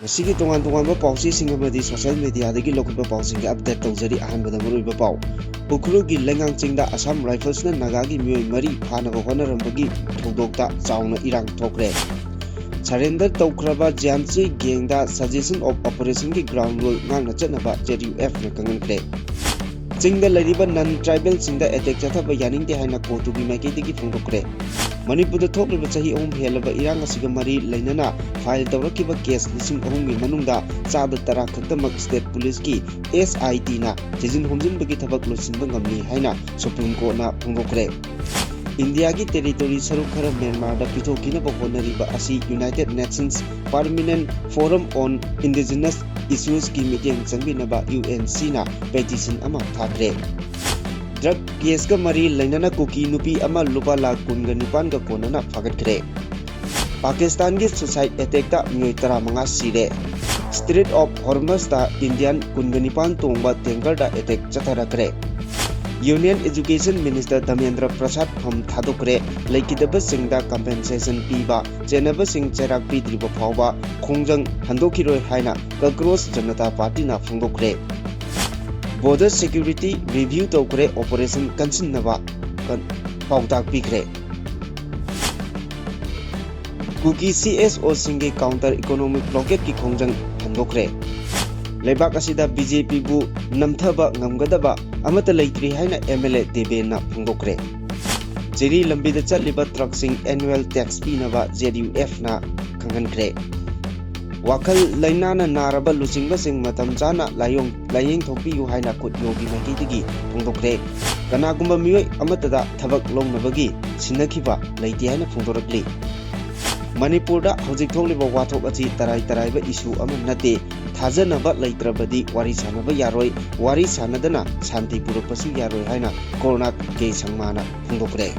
ꯃꯁꯤꯒꯤ ꯇꯣꯉꯥꯟ-ꯇꯣꯉꯥꯟꯕ ꯄꯥꯎꯆꯦꯁꯤꯡ ꯑꯃꯗꯤ ꯁꯣꯁꯤꯌꯦꯜ ꯃꯤꯗꯤꯌꯥꯗꯒꯤ ꯂꯧꯈꯠꯄ ꯄꯥꯎꯁꯤꯡꯒꯤ ꯑꯞꯗꯦꯠ ꯇꯧꯖꯔꯤ꯫ ꯑꯍꯥꯟꯕꯗ ꯃꯔꯨꯑꯣꯏꯕ ꯄꯥꯎ ꯎꯈ꯭ꯔꯨꯜꯒꯤ ꯂꯩꯉꯥꯡꯆꯤꯡꯗ ꯑꯁꯥꯝ ꯔꯥꯏꯐꯜꯁꯅ ꯅꯥꯒꯥꯒꯤ ꯃꯤꯑꯣꯏ 4 ꯐꯥꯅꯕ ꯍꯣꯠꯅꯔꯝꯕꯒꯤ ꯊꯧꯗꯣꯛꯇ ꯆꯥꯎꯅ ꯏꯔꯥꯡ ꯊꯣꯛꯈ꯭ꯔꯦ꯫ ꯁꯔꯦꯟꯗꯔ ꯇꯧꯈ꯭ꯔꯕ ꯖ꯭ꯌꯥꯟꯆꯨꯏ ꯒꯦꯡꯗ ꯁꯖꯦꯁꯟ ꯑꯣꯐ ꯑꯣꯄꯔꯦꯁꯟꯒꯤ ꯒ꯭ꯔꯥꯎꯟ ꯔꯨꯜ ꯉꯥꯛꯅ ꯆꯠꯅꯕ ZUFꯅ ꯈꯪꯍꯟꯈ꯭ꯔꯦ꯫ ꯆꯤꯡꯗ ꯂꯩꯔꯤꯕ ꯅꯟ ꯇ꯭ꯔꯥꯏꯕꯦꯜꯁꯤꯡꯗ ꯑꯦꯇꯦꯛ ꯆꯠꯊꯕ ꯌꯥꯅꯤꯡꯗꯦ ꯍꯥꯏꯅ ꯀꯣꯇꯨꯒꯤ ꯃꯥꯏꯀꯩꯗꯒꯤ ꯐꯣꯡꯗꯣꯛꯈ꯭ꯔꯦ꯫ ꯃꯅꯤꯄꯨꯔꯗ ꯊꯣꯛꯂꯤꯕ ꯆꯍꯤ 3 ꯍꯦꯜꯂꯕ ꯏꯔꯥꯡ ꯑꯁꯤꯒ ꯃꯔꯤ ꯂꯩꯅꯅ ꯐꯥꯏꯜ ꯇꯧꯔꯛꯈꯤꯕ ꯀꯦꯁ 1000ꯒꯤ ꯃꯅꯨꯡꯗ 10% ꯈꯛꯇꯃꯛ ꯁ꯭ꯇꯦꯠ ꯄꯨꯂꯤꯁꯀꯤ SITꯅ ꯊꯤꯖꯤꯟ ꯍꯨꯝꯖꯤꯟꯕꯒꯤ ꯊꯕꯛ ꯂꯣꯏꯁꯤꯟꯕ ꯉꯝꯃꯤ ꯍꯥꯏꯅ ꯁꯨꯄ꯭ꯔꯤꯝ ꯀꯣꯔꯠꯅ ꯐꯣꯡꯗꯣꯛꯈ꯭ꯔꯦ꯫ ꯏꯟꯗꯤꯌꯥꯒꯤ ꯇꯦꯔꯤꯇꯣꯔꯤ ꯁꯔꯨꯛ ꯈꯔ ꯃ꯭ꯌꯥꯟꯃꯥꯔꯗ ꯄꯤꯊꯣꯛꯈꯤꯅꯕ ꯍꯣꯠꯅꯔꯤꯕ ꯑꯁꯤ ꯌꯨꯅꯥꯏꯇꯦꯗ ꯅꯦꯁꯟꯁ ꯄꯔꯃꯤꯅꯦꯟꯠ ꯐꯣꯔꯝ ꯑꯣꯟ ꯏꯟꯗꯤꯖꯤꯅꯁ ꯏꯁꯨꯁꯀꯤ ꯃꯤꯠꯌꯦꯡ ꯆꯪꯕꯤꯅꯕ UNCꯅ ꯄꯦꯇꯤꯁꯟ ꯑꯃ ꯊꯥꯈ꯭ꯔꯦ꯫ ꯗ꯭ꯔꯒ ꯀꯦꯁꯀ ꯃꯔꯤ ꯂꯩꯅꯅ ꯀꯨꯀꯤ ꯅꯨꯄꯤ ꯑꯃ ꯂꯨꯄꯥ ꯂꯥꯈ 19ꯒ ꯀꯣꯟꯅꯅ ꯐꯥꯒꯠꯈ꯭ꯔꯦ꯫ ꯄꯥꯀꯤꯁꯇꯥꯟꯒꯤ ꯁꯨꯁꯥꯏꯗ ꯑꯦꯇꯦꯛꯇ ꯃꯤꯑꯣꯏ 15 ꯁꯤꯔꯦ꯫ ꯁ꯭ꯇ꯭ꯔꯦꯠ ꯑꯣꯐ ꯍꯣꯔꯃꯁꯇ ꯏꯟꯗꯤꯌꯟ 19 ꯇꯣꯡꯕ ꯇꯦꯡꯀꯔꯗ attack ꯆꯠꯊꯔꯛꯈ꯭ꯔꯦ꯫ Union education minister Dharmendra ꯄ꯭ꯔꯁꯥꯗ ꯐꯝ ꯊꯥꯗꯣꯛꯈ꯭ꯔꯦ꯫ ꯂꯩꯈꯤꯗꯕꯁꯤꯡꯗ ꯀꯝꯄꯦꯟꯁꯦꯁꯟ ꯄꯤꯕ, ꯆꯦꯟꯅꯕꯁꯤꯡ ꯆꯩꯔꯥꯛ ꯄꯤꯗ꯭ꯔꯤꯕ ꯐꯥꯎꯕ ꯈꯣꯡꯖꯪ ꯍꯟꯗꯣꯛꯈꯤꯔꯣꯏ ꯍꯥꯏꯅ ꯀꯀ꯭ꯔꯣꯁ ꯖꯅꯇꯥ ꯄꯥꯔꯇꯤꯅ ꯐꯣꯡꯗꯣꯛꯈ꯭ꯔꯦ꯫ ꯕꯣꯔꯗꯔ ꯁꯦꯀ꯭ꯌꯨꯔꯤꯇꯤ ꯔꯤꯚ꯭ꯌꯨ ꯇꯧꯈ꯭ꯔꯦ, ꯑꯣꯄꯔꯦꯁꯟ ꯀꯟꯁꯤꯟꯅꯕ ꯄꯥꯎꯇꯥꯛ ꯄꯤꯈ꯭ꯔꯦ꯫ ꯀꯨꯀꯤ CSOꯁꯤꯡꯒꯤ ꯀꯥꯎꯟꯇꯔ ꯏꯀꯣꯅꯣꯃꯤꯛ ꯕ꯭ꯂꯣꯀꯦꯠꯀꯤ ꯈꯣꯡꯖꯪ ꯍꯟꯗꯣꯛꯈ꯭ꯔꯦ꯫ ꯂꯩꯕꯥꯛ ꯑꯁꯤꯗ BJPꯕꯨ ꯅꯝꯊꯕ ꯉꯝꯒꯗꯕ ꯑꯃꯠꯇ ꯂꯩꯇ꯭ꯔꯤ ꯍꯥꯏꯅ MLA ꯗꯦꯕꯦꯟꯅ ꯐꯣꯡꯗꯣꯛꯈ꯭ꯔꯦ꯫ ꯖꯤꯔꯤ ꯂꯝꯕꯤꯗ ꯆꯠꯂꯤꯕ ꯇ꯭ꯔꯛꯁꯤꯡ ꯑꯦꯅꯨꯑꯦꯜ ꯇꯦꯛꯁ ꯄꯤꯅꯕ ZUFꯅ ꯈꯪꯍꯟꯈ꯭ꯔꯦ꯫ ꯋꯥꯈꯜ ꯂꯩꯅꯥꯅ ꯅꯥꯔꯕ ꯂꯨꯆꯤꯡꯕꯁꯤꯡ ꯃꯇꯝ ꯆꯥꯅ ꯂꯥꯌꯦꯡꯊꯣꯛꯄꯤꯌꯨ ꯍꯥꯏꯅ ꯈꯨꯠꯌꯣꯒꯤ ꯃꯥꯏꯀꯩꯗꯒꯤ ꯐꯣꯡꯗꯣꯛꯈ꯭ꯔꯦ꯫ ꯀꯅꯥꯒꯨꯝꯕ ꯃꯤꯑꯣꯏ ꯑꯃꯠꯇꯗ ꯊꯕꯛ ꯂꯧꯅꯕꯒꯤ ꯁꯤꯟꯅꯈꯤꯕ ꯂꯩꯇꯦ ꯍꯥꯏꯅ ꯐꯣꯡꯗꯣꯔꯛꯂꯤ꯫ ꯃꯅꯤꯄꯨꯔꯗ ꯍꯧꯖꯤꯛ ꯊꯣꯛꯂꯤꯕ ꯋꯥꯊꯣꯛ ꯑꯁꯤ ꯇꯔꯥꯏꯕ ꯏꯁꯨ ꯑꯃ ꯅꯠꯇꯦ꯫ ꯊꯥꯖꯅꯕ ꯂꯩꯇ꯭ꯔꯕꯗꯤ ꯋꯥꯔꯤ ꯁꯥꯟꯅꯕ ꯌꯥꯔꯣꯏ, ꯋꯥꯔꯤ ꯁꯥꯟꯅꯗꯅ ꯁꯥꯟꯇꯤ ꯄꯨꯔꯛꯄꯁꯨ ꯌꯥꯔꯣꯏ ꯍꯥꯏꯅ ꯀꯣꯔꯅꯥꯛ ꯀꯦ ꯁꯪꯃꯥꯅ ꯐꯣꯡꯗꯣꯛꯈ꯭ꯔꯦ꯫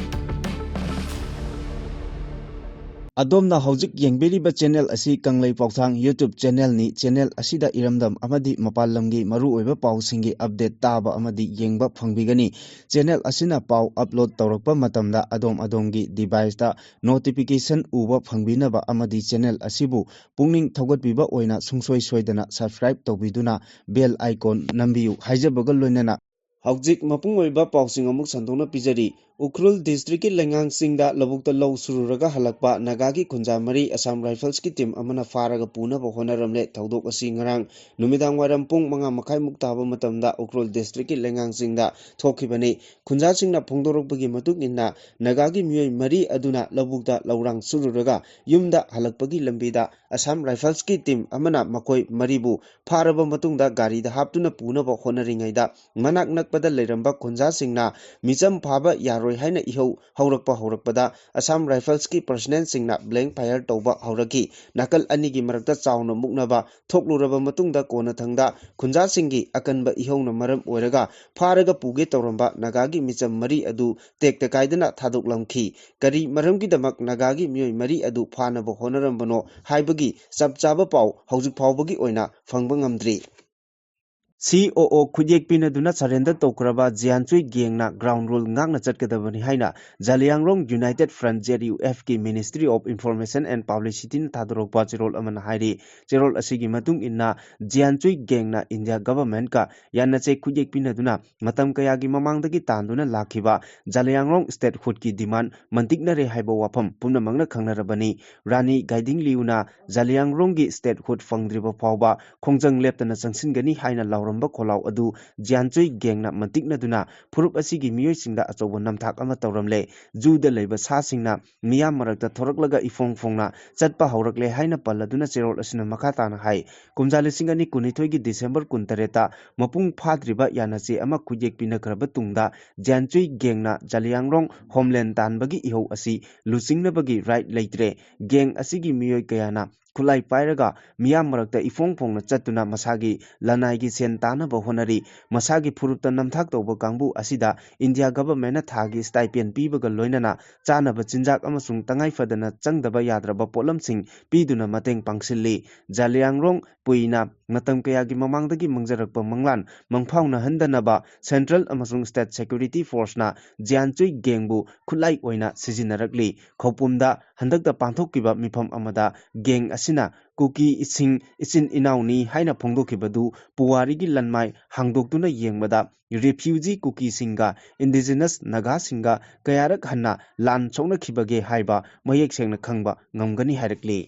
ꯑꯗꯣꯝꯅ ꯍꯧꯖꯤꯛ ꯌꯦꯡꯕꯤꯔꯤꯕ ꯆꯦꯅꯦꯜ ꯑꯁꯤ ꯀꯪꯂꯩ ꯄꯥꯎꯊꯥꯡ ꯌꯨꯇ꯭ꯌꯨꯕ ꯆꯦꯅꯦꯜꯅꯤ꯫ ꯆꯦꯅꯦꯜ ꯑꯁꯤꯗ ꯏꯔꯝꯗꯝ ꯑꯃꯗꯤ ꯃꯄꯥꯟ ꯂꯝꯒꯤ ꯃꯔꯨꯑꯣꯏꯕ ꯄꯥꯎꯁꯤꯡꯒꯤ ꯑꯞꯗꯦꯠ ꯇꯥꯕ ꯑꯃꯗꯤ ꯌꯦꯡꯕ ꯐꯪꯕꯤꯒꯅꯤ꯫ ꯆꯦꯅꯦꯜ ꯑꯁꯤꯅ ꯄꯥꯎ ꯑꯞꯂꯣꯗ ꯇꯧꯔꯛꯄ ꯃꯇꯝꯗ ꯑꯗꯣꯝꯒꯤ ꯗꯤꯚꯥꯏꯁꯇ ꯅꯣꯇꯤꯐꯤꯀꯦꯁꯟ ꯎꯕ ꯐꯪꯕꯤꯅꯕ ꯑꯃꯗꯤ ꯆꯦꯅꯦꯜ ꯑꯁꯤꯕꯨ ꯄꯨꯛꯅꯤꯡ ꯊꯧꯒꯠꯄꯤꯕ ꯑꯣꯏꯅ ꯁꯨꯡꯁꯣꯏ ꯁꯣꯏꯗꯅ ꯁꯕꯁꯀ꯭ꯔꯥꯏꯕ ꯇꯧꯕꯤꯗꯨꯅ ꯕꯦꯜ ꯑꯥꯏꯀꯣꯟ ꯅꯝꯕꯤꯌꯨ ꯍꯥꯏꯖꯕꯒ ꯂꯣꯏꯅꯅ ꯍꯧꯖꯤꯛ ꯃꯄꯨꯡ ꯑꯣꯏꯕ ꯄꯥꯎꯁꯤꯡ ꯑꯃꯨꯛ ꯁꯟꯗꯣꯛꯅ ꯄꯤꯖꯔꯤ꯫ ꯎꯈ꯭ꯔꯨꯜ ꯗꯤꯁꯇ꯭ꯔꯤꯛꯀꯤ ꯂꯩꯉꯥꯡꯆꯤꯡꯗ ꯂꯧꯕꯨꯛꯇ ꯂꯧ ꯁꯨꯔꯨꯔꯒ ꯍꯜꯂꯛꯄ ꯅꯥꯒꯥꯒꯤ ꯈꯨꯟꯖꯥ 4 ꯑꯁꯥꯝ ꯔꯥꯏꯐꯜꯁꯀꯤ ꯇꯤꯝ ꯑꯃꯅ ꯐꯥꯔꯒ ꯄꯨꯅꯕ ꯍꯣꯠꯅꯔꯝꯂꯦ꯫ ꯊꯧꯗꯣꯛ ꯑꯁꯤ ꯉꯔꯥꯡ ꯅꯨꯃꯤꯗꯥꯡꯋꯥꯏꯔꯝ ꯄꯨꯡ 5:30 ꯇꯥꯕ ꯃꯇꯝꯗ ꯎꯈ꯭ꯔꯨꯜ ꯗꯤꯁꯇ꯭ꯔꯤꯛꯀꯤ ꯂꯩꯉꯥꯡꯆꯤꯡꯗ ꯊꯣꯛꯈꯤꯕꯅꯤ꯫ ꯈꯨꯟꯖꯥꯁꯤꯡꯅ ꯐꯣꯡꯗꯣꯔꯛꯄꯒꯤ ꯃꯇꯨꯡ ꯏꯟꯅ ꯅꯥꯒꯥꯒꯤ ꯃꯤꯑꯣꯏ 4 ꯑꯗꯨꯅ ꯂꯧꯕꯨꯛꯇ ꯂꯧꯔꯥꯡ ꯁꯨꯔꯨꯔꯒ ꯌꯨꯝꯗ ꯍꯜꯂꯛꯄꯒꯤ ꯂꯝꯕꯤꯗ ꯑꯁꯥꯝ ꯔꯥꯏꯐꯜꯁꯀꯤ ꯇꯤꯝ ꯑꯃꯅ ꯃꯈꯣꯏ 4ꯕꯨ ꯐꯥꯔꯕ ꯃꯇꯨꯡꯗ ꯒꯥꯔꯤꯗ ꯍꯥꯞꯇꯨꯅ ꯄꯨꯅꯕ ꯍꯣꯠꯅꯔꯤꯉꯩꯗ ꯃꯅꯥꯛ ꯅꯛꯄꯗ ꯂꯩꯔꯝꯕ ꯈꯨꯟꯖꯥꯁꯤꯡꯅ ꯃꯤꯆꯝ ꯐꯥꯕ ꯌꯥꯔꯣꯏ ꯍꯥꯏꯅ ꯏꯍꯧ ꯍꯧꯔꯛꯄꯗ ꯑꯁꯥꯝ ꯔꯥꯏꯐꯜꯁꯀꯤ ꯄꯔꯁꯅꯦꯜꯁꯤꯡꯅ ꯕ꯭ꯂꯦꯡ ꯐꯥꯌꯔ ꯇꯧꯕ ꯍꯧꯔꯛꯈꯤ꯫ ꯅꯥꯀꯜ ꯑꯅꯤꯒꯤ ꯃꯔꯛꯇ ꯆꯥꯎꯅ ꯃꯨꯛꯅꯕ ꯊꯣꯛꯂꯨꯔꯕ ꯃꯇꯨꯡꯗ ꯀꯣꯟꯅꯊꯪꯗ ꯈꯨꯟꯖꯥꯁꯤꯡꯒꯤ ꯑꯀꯟꯕ ꯏꯍꯧꯅ ꯃꯔꯝ ꯑꯣꯏꯔꯒ ꯐꯥꯔꯒ ꯄꯨꯒꯦ ꯇꯧꯔꯝꯕ ꯅꯥꯒꯥꯒꯤ ꯃꯤꯆꯝ 4 ꯑꯗꯨ ꯇꯦꯛꯇ ꯀꯥꯏꯗꯅ ꯊꯥꯗꯣꯛꯂꯝꯈꯤ꯫ ꯀꯔꯤ ꯃꯔꯝꯒꯤꯗꯃꯛ ꯅꯥꯒꯥꯒꯤ ꯃꯤꯑꯣꯏ 4 ꯑꯗꯨ ꯐꯥꯅꯕ ꯍꯣꯠꯅꯔꯝꯕꯅꯣ ꯍꯥꯏꯕꯒꯤ ꯆꯞ ꯆꯥꯕ ꯄꯥꯎ ꯍꯧꯖꯤꯛ ꯐꯥꯎꯕꯒꯤ ꯑꯣꯏꯅ ꯐꯪꯕ ꯉꯝꯗ꯭ꯔꯤ꯫ COO ꯈꯨꯠꯌꯦꯛ ꯄꯤꯅꯗꯨꯅ ꯁꯔꯦꯟꯗꯔ ꯇꯧꯈ꯭ꯔꯕ ꯖ꯭ꯌꯥꯟꯆꯨꯏ ꯒꯦꯡꯅ ꯒ꯭ꯔꯥꯎꯟ ꯔꯨꯜ ꯉꯥꯛꯅ ꯆꯠꯀꯗꯕꯅꯤ ꯍꯥꯏꯅ ꯖꯥꯂꯤꯌꯥꯡꯔꯣꯡ ꯌꯨꯅꯥꯏꯇꯦꯗ ꯐ꯭ꯔꯟꯠ ZUFꯀꯤ ꯃꯤꯅꯤꯁꯇ꯭ꯔꯤ ꯑꯣꯐ ꯏꯟꯐꯣꯔꯃꯦꯁꯟ ꯑꯦꯟড ꯄꯕ꯭ꯂꯤꯁꯤꯇꯤꯅ ꯊꯥꯗꯣꯔꯛꯄ ꯆꯦꯔꯣꯜ ꯑꯃꯅ ꯍꯥꯏꯔꯤ꯫ ꯆꯦꯔꯣꯜ ꯑꯁꯤꯒꯤ ꯃꯇꯨꯡ ꯏꯟꯅ ꯖ꯭ꯌꯥꯟꯆꯨꯏ ꯒꯦꯡꯅ ꯏꯟꯗꯤꯌꯥ ꯒꯚꯔꯟꯃꯦꯟꯠꯀ ꯌꯥꯅꯆꯦ ꯈꯨꯠꯌꯦꯛ ꯄꯤꯅꯗꯨꯅ ꯃꯇꯝ ꯀꯌꯥꯒꯤ ꯃꯃꯥꯡꯗꯒꯤ ꯇꯥꯟꯗꯨꯅ ꯂꯥꯛꯈꯤꯕ ꯖꯥꯂꯤꯌꯥꯡꯔꯣꯡ ꯁ꯭ꯇꯦꯠꯍꯨꯗꯀꯤ ꯗꯤꯃꯥꯟꯗ ꯃꯟꯇꯤꯛꯅꯔꯦ ꯍꯥꯏꯕ ꯋꯥꯐꯝ ꯄꯨꯝꯅꯃꯛꯅ ꯈꯪꯅꯔꯕꯅꯤ꯫ ꯔꯥꯅꯤ ꯒꯥꯏꯗꯤꯡꯂꯤꯌꯨꯅ ꯖꯥꯂꯤꯌꯥꯡꯔꯣꯡꯒꯤ ꯁ꯭ꯇꯦꯠꯍꯨꯗ ꯐꯪꯗ꯭ꯔꯤꯕ ꯐꯥꯎꯕ ꯈꯣꯡꯖꯪ ꯂꯦꯞꯇꯅ ꯆꯪꯁꯤꯟꯒꯅꯤ ꯍꯥꯏꯅ ꯂꯥꯎꯔꯝꯕ ꯈꯣꯜꯂꯥꯎ ꯑꯗꯨ ꯖ꯭ꯌꯥꯟꯆꯨꯏ ꯒꯦꯡꯅ ꯃꯟꯇꯤꯛꯅꯗꯨꯅ ꯐꯨꯔꯨꯞ ꯑꯁꯤꯒꯤ ꯃꯤꯑꯣꯏꯁꯤꯡꯗ ꯑꯆꯧꯕ ꯅꯝꯊꯥꯛ ꯑꯃ ꯇꯧꯔꯝꯂꯦ꯫ ꯖꯨꯗ ꯂꯩꯕ ꯁꯥꯁꯤꯡꯅ ꯃꯤꯌꯥꯝ ꯃꯔꯛꯇ ꯊꯣꯔꯛꯂꯒ ꯏꯐꯣꯡ ꯐꯣꯡꯅ ꯆꯠꯄ ꯍꯧꯔꯛꯂꯦ ꯍꯥꯏꯅ ꯄꯜꯂꯗꯨꯅ ꯆꯦꯔꯣꯜ ꯑꯁꯤꯅ ꯃꯈꯥ ꯇꯥꯅ ꯍꯥꯏ꯫ ꯀꯨꯝꯖꯥ 2012ꯒꯤ ꯗꯤꯁꯦꯝꯕꯔ 18ꯇ ꯃꯄꯨꯡ ꯐꯥꯗ꯭ꯔꯤꯕ ꯌꯥꯅꯆꯦ ꯑꯃ ꯈꯨꯠꯌꯦꯛ ꯄꯤꯅꯈ꯭ꯔꯕ ꯇꯨꯡꯗ ꯖ꯭ꯌꯥꯟꯆꯨꯏ ꯒꯦꯡꯅ ꯖꯥꯂꯤꯌꯥꯡꯔꯣꯡ ꯍꯣꯝꯂꯦꯟꯗ ꯇꯥꯟꯕꯒꯤ ꯏꯍꯧ ꯑꯁꯤ ꯂꯨꯆꯤꯡꯅꯕꯒꯤ ꯔꯥꯏꯠ ꯂꯩꯇ꯭ꯔꯦ꯫ ꯒꯦꯡ ꯑꯁꯤꯒꯤ ꯃꯤꯑꯣꯏ ꯀꯌꯥꯅ ꯈꯨꯠꯂꯥꯏ ꯄꯥꯏꯔꯒ ꯃꯤꯌꯥꯝ ꯃꯔꯛꯇ ꯏꯐꯣꯡ ꯐꯣꯡꯅ ꯆꯠꯇꯨꯅ ꯃꯁꯥꯒꯤ ꯂꯅꯥꯏꯒꯤ ꯁꯦꯟ ꯇꯥꯅꯕ ꯍꯣꯠꯅꯔꯤ꯫ ꯃꯁꯥꯒꯤ ꯐꯨꯔꯨꯞꯇ ꯅꯝꯊꯥꯛ ꯇꯧꯕ ꯀꯥꯡꯕꯨ ꯑꯁꯤꯗ ꯏꯟꯗꯤꯌꯥ ꯒꯚꯔꯟꯃꯦꯟꯠꯅ ꯊꯥꯒꯤ ꯁ꯭ꯇꯥꯏꯄꯦꯟ ꯄꯤꯕꯒ ꯂꯣꯏꯅꯅ ꯆꯥꯅꯕ ꯆꯤꯟꯖꯥꯛ ꯑꯃꯁꯨꯡ ꯇꯉꯥꯏꯐꯗꯅ ꯆꯪꯗꯕ ꯌꯥꯗ꯭ꯔꯕ ꯄꯣꯠꯂꯝꯁꯤꯡ ꯄꯤꯗꯨꯅ ꯃꯇꯦꯡ ꯄꯥꯡꯁꯤꯜꯂꯤ꯫ ꯖꯥꯂꯤꯌꯥꯡꯔꯣꯡ ꯄꯨꯏꯅ ꯃꯇꯝ ꯀꯌꯥꯒꯤ ꯃꯃꯥꯡꯗꯒꯤ ꯃꯥꯡꯖꯔꯛꯄ ꯃꯪꯂꯥꯟ ꯃꯪꯐꯥꯎꯅꯍꯟꯗꯅꯕ ꯁꯦꯟꯇ꯭ꯔꯦꯜ ꯑꯃꯁꯨꯡ ꯁ꯭ꯇꯦꯠ ꯁꯦꯀ꯭ꯌꯨꯔꯤꯇꯤ ꯐꯣꯔꯁꯅ ꯖ꯭ꯌꯥꯟꯆꯨꯏ ꯒꯦꯡꯕꯨ ꯈꯨꯠꯂꯥꯏ ꯑꯣꯏꯅ ꯁꯤꯖꯤꯟꯅꯔꯛꯂꯤ꯫ ꯈꯧꯄꯨꯝꯗ handakta pangthokkiba mifam amada geng asina kuki isin inauni haina phongdokhibadu puwarigi lanmai hangdoktuna yengmada refugee kuki singa indigenous naga singa kayarak hanna lan chongna khibage haiba mayek sengna khangba ngamgani hairakli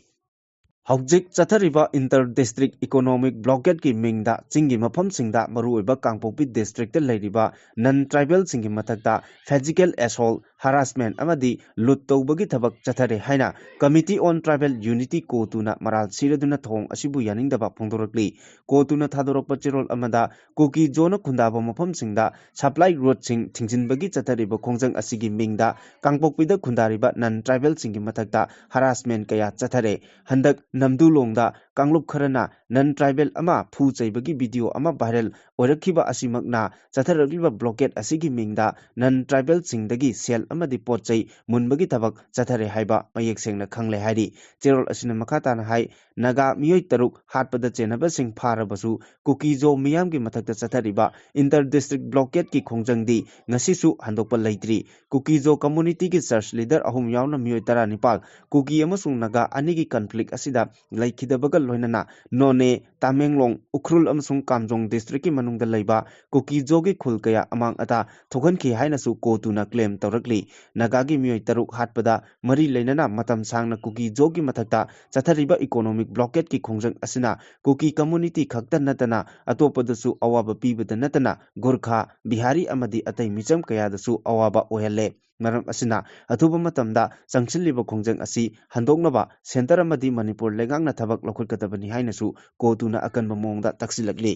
Hawjik chathariba inter-district economic blockade ki mingda chingi mafamsingda maruoiba Kangpokpi district lairiba non-tribal singi mathakta physical assault harassment amadi lut tawbagi thabak chathare haina committee on tribal unity kotuna maral siraduna thong asibu yaningdaba phongdorakli kotuna thadorokpa chirol amada koki zona khundaba mafamsingda supply road sing thingsinbagi chathariba khongjang asigi mingda Kangpokpida khundariba non-tribal singi mathakta harassment kaya chathare handak Namdulongda Kanglup Kharana non-tribal ama phu chaibagi video ama viral oirakhiba asimakna chatharagliba blockade asigi mingda non-tribal singdagi sel amadi potchai munbagi tabak chathare haiba mayek sengna khangle hairi cherol asina makata na hai naga miyoi taruk hatpada chenaba sing pharabasu kukizo miyamgi mathakta chathariba inter district blockade ki khongjangdi ngasisu handokpa leitri kukizo community ki church leader ahum yauna miyoi tara nipal kuki amasung naga anigi conflict asida laikhidabaga loinana none Tamenglong Ukhrul amasung Kamjong district ki manungda leiba Kukizo gi khul kaya amang ata thoganki hainasu kotuna claim tawrakli nagagi miyoi taruk hatpada mari leinana matam sangna Kukizo gi mathakta chathariba economic blockade ki khongjang asina Kuki community khakta natana atopadasu awaba pibada natana Gorkha Bihari amadi atai micham kayadasu awaba oyalle maram asina athuba matamda changchilliba khongjang asi handoknaba center amadi Manipur legangna thabak lokhutkatabani hainasu kotuna akanba mongda taksilakli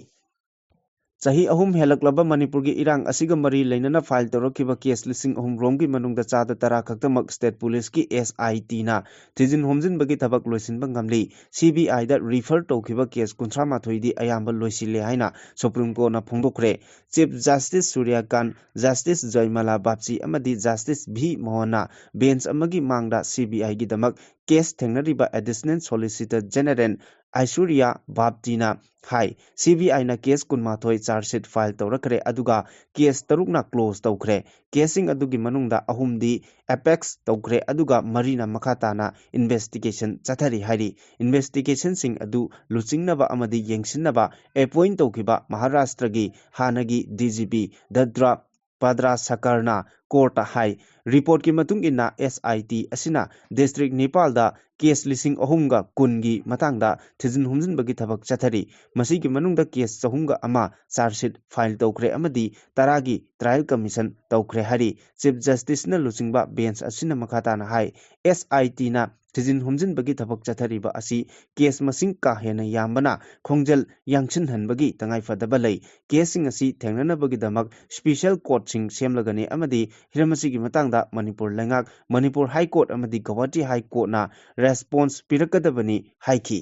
Sahi ahum helaklaba Manipur gi irang asiga mari leinana file tawrakhiba case lising ahum romgi manungda chada tara khaktamak state police ki SIT na tijin homjin bagi thabak loisinba ngamli CBI da refer tawkhiba case kunthra mathoi di ayamba loisile haina Supreme Court na phongdokre Chief Justice Suryakant Justice Joymala Bapchi amadi Justice V Mohana bench amagi mangda CBI gi damak case thengnariba additional solicitor general Aishwarya Bhabtina Hai CBI na case kunmathoi charge sheet file tawrakre aduga case tarukna close tawkre casing adugi manungda ahumdi apex tawkre aduga marina makhatana investigation chathari hari investigation sing adu luchingnaba amadi yengsinnaba appoint tawkhiba Maharashtra gi hanagi DGP Dadra Padra Sakarna court hai report ki matung inna SIT asina district Nepal da case lising ahumga kungi matangda thijin humjin bagi thabak chathari masigi manungda case sahumga ama charge sheet file tawkre amadi taragi trial commission tawkre hari chief justice na luchingba bench asina makhata na hai SIT na thijin humjin bagi thabak chathari ba asi case masing ka hena yambana khongjal yangchin hanbagi tangai fadaba lei casing asi thengnana bagi damak special court sing semlagani amadi hiramasi gi matangda Manipur lengak Manipur High Court amadi Guwahati High Court na response pirakadabani haiki